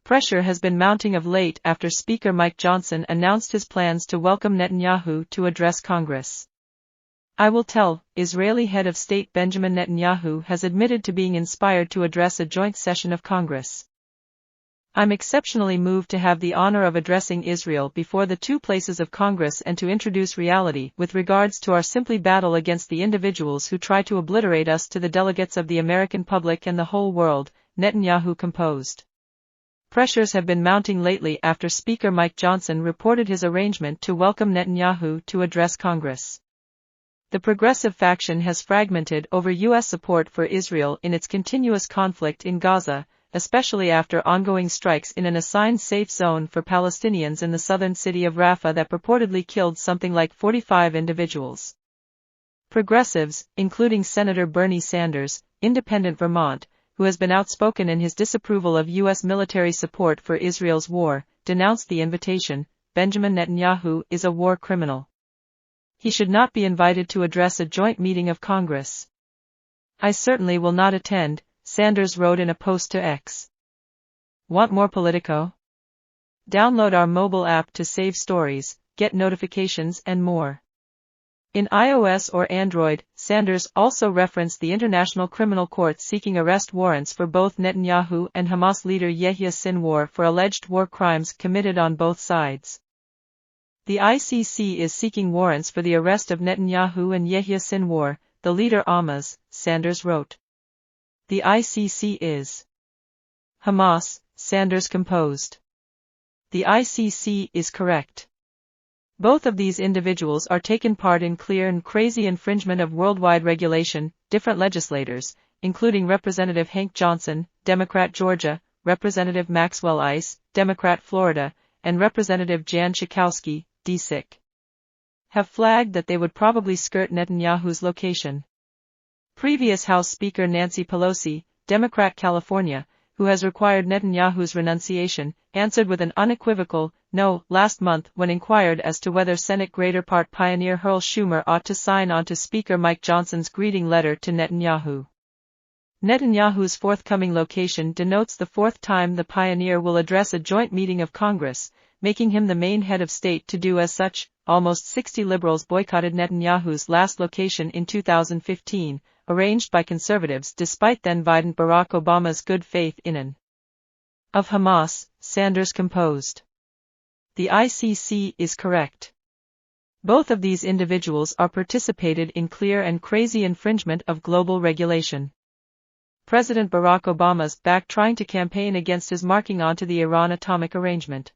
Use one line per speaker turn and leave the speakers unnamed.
Pressure has been mounting of late after Speaker Mike Johnson announced his plans to welcome Netanyahu to address Congress. I will tell, Israeli head of state Benjamin Netanyahu has admitted to being inspired to address a joint session of Congress. I'm exceptionally moved to have the honor of addressing Israel before the two places of Congress and to introduce reality with regards to our simply battle against the individuals who try to obliterate us to the delegates of the American public and the whole world, Netanyahu composed. Pressures have been mounting lately after Speaker Mike Johnson reported his arrangement to welcome Netanyahu to address Congress. The progressive faction has fragmented over U.S. support for Israel in its continuous conflict in Gaza, especially after ongoing strikes in an assigned safe zone for Palestinians in the southern city of Rafah that purportedly killed something like 45 individuals. Progressives, including Senator Bernie Sanders, Independent Vermont, who has been outspoken in his disapproval of U.S. military support for Israel's war, denounced the invitation. Benjamin Netanyahu is a war criminal. He should not be invited to address a joint meeting of Congress. I certainly will not attend, Sanders wrote in a post to X. Want more Politico? Download our mobile app to save stories, get notifications and more. In iOS or Android, Sanders also referenced the International Criminal Court seeking arrest warrants for both Netanyahu and Hamas leader Yahya Sinwar for alleged war crimes committed on both sides. The ICC is seeking warrants for the arrest of Netanyahu and Yahya Sinwar, the leader Hamas, Sanders wrote. The ICC is Hamas, Sanders composed. The ICC is correct. Both of these individuals are taken part in clear and crazy infringement of worldwide regulation. Different legislators, including Representative Hank Johnson, Democrat Georgia, Representative Maxwell Ice, Democrat Florida, and Representative Jan Schakowsky, D.C., have flagged that they would probably skirt Netanyahu's location. Previous House Speaker Nancy Pelosi, Democrat California, who has required Netanyahu's renunciation, answered with an unequivocal no last month when inquired as to whether Senate Greater Part pioneer Herschel Schumer ought to sign on to Speaker Mike Johnson's greeting letter to Netanyahu. Netanyahu's forthcoming location denotes the fourth time the pioneer will address a joint meeting of Congress, making him the main head of state to do as such. Almost 60 liberals boycotted Netanyahu's last location in 2015, arranged by conservatives despite then-President Barack Obama's good faith in an of Hamas, Sanders composed. The ICC is correct. Both of these individuals are participated in clear and crazy infringement of global regulation. President Barack Obama's back trying to campaign against his marking onto the Iran atomic arrangement.